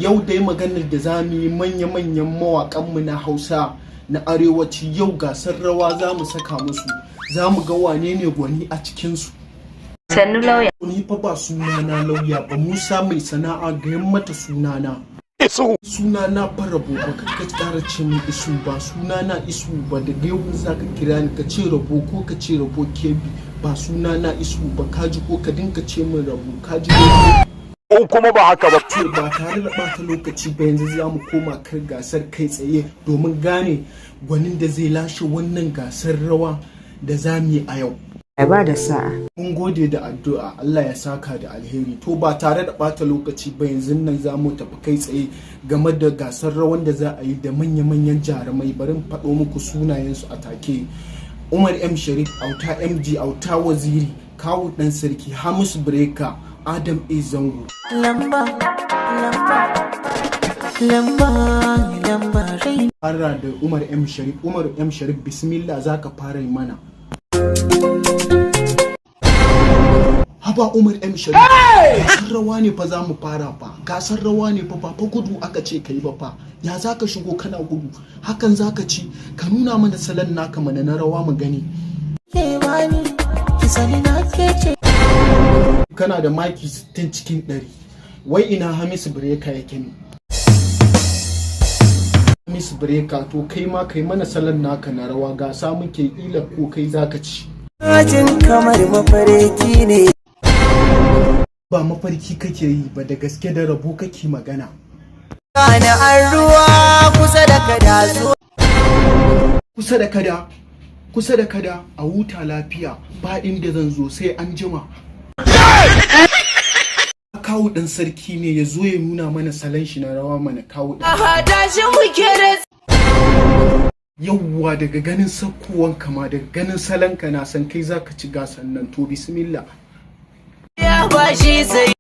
yau dai maganar da za mu yi manya-manyan mawakanmu na Hausa na arewaci yau gasar rawa za mu saka musu, za mu ga wane ne gwani a cikinsu. Sannu lauya. Ni fa ba sunana lauya ba, Musa mai sana'a gayan mata sunana. Sunana fa Rabo, ba ka ƙara ce min Isu ba, sunana Isu ba, daga yau za ka kira ni ka ce Rabo ko ka ce Rabo Kebi, ba sunana Isu ba, kaji ko ka dinka ce min Rabo, kaji ko kuma ba haka ba. Ba tare da ɓata lokaci ba yanzu za mu koma kan gasar kai tsaye domin gane gwanin da zai lashe wannan gasar rawa da za mu yi a yau. Ba da sa'a. Mun gode da addu'a, Allah ya saka da alheri. To ba tare da ɓata lokaci ba yanzu nan za mu tafi kai tsaye game da gasar rawan da za a yi da manya-manyan jarumai. Bari mu faɗo muku sunayensu a take. Umar M Sharif, Auta MG, Auta Waziri, Kawu Dan Sarki, Hamisu Breka, Adam A Zango. Lamba rai. Fara da Umar M Sharif. Umar M Sharif, bismillah za ka fara yi mana. Haba Umar M Sharif, gasar rawa ne fa za mu fara fa, gasar rawa ne fa fa gudu aka ce kai ba fa, ya za ka shigo kana gudu, hakan za ka ci, ka nuna mana salon naka mana na rawa mu gani. Kana da maki 60 cikin 100, wai ina Hamisu Breka yake ne? Hamisu Breka, to kai ma kai mana salon naka na rawa, gasa muke ila ko kai za ka ci. Ajin kamar mafarki ne. Ba mafarki kake yi ba, da gaske da Rabo kake magana. Kana an ruwa kusa da kada zo. Kusa da kada a huta lafiya, ba inda zan zo sai an jima. Kawu Dan Sarki ne ya zo ya nuna mana salon shi na rawa mana kawu Dan. Hada shi muke da. Yawwa daga ganin sakkowan kama daga ganin salon ka na san kai zaka ci gasan nan, to bismillah. Ya bashi sai.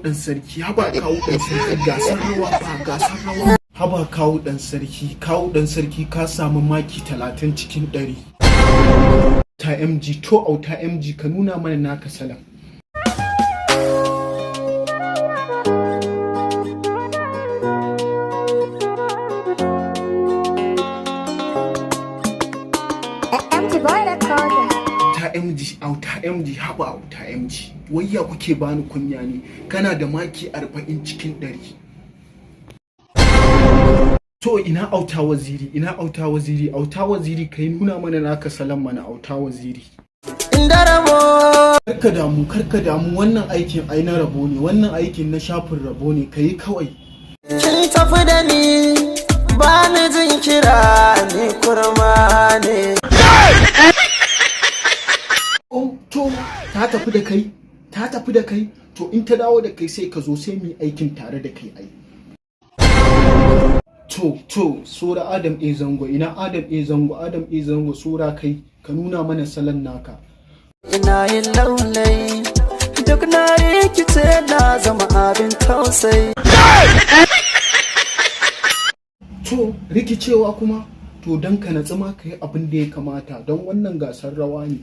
Dan Sarki, haba Kawu Dan Sarki, gasar rawa ba gasar rawa. Haba Kawu Dan Sarki ka samu maki 30 cikin 100. Ta MG, to Auta MG ka nuna mana naka salon. Auta MG, haba Auta MG, wayya kuke bani kunya ne, kana da maki 40 cikin 100. To ina Auta Waziri, Auta Waziri kai nuna mana naka salon mana Auta Waziri. Karka damu wannan aikin ai na Rabo ne, wannan aikin na shafin Rabo ne, kai kawai. Kin tafi da ni, ba ni jin kira ni kurma ne. To ta tafi da kai, to in ta dawo da kai sai ka zo sai mu yi aikin tare da kai ai. To sura Adam A Zango, ina Adam A Zango sura kai ka nuna mana salon naka. Ina yin laulai duk na rikice na zama abin tausayi. To rikicewa kuma, to dan ka natsu ma ka yi abin da ya kamata don wannan gasar rawa ne.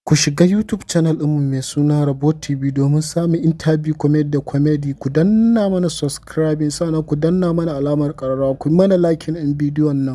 Ku shiga YouTube channel ɗinmu mai suna Rabo TV domin samun interview comedy ku danna mana subscribing sannan ku danna mana alamar ƙararrawa ku mana liking in bidiyon nan.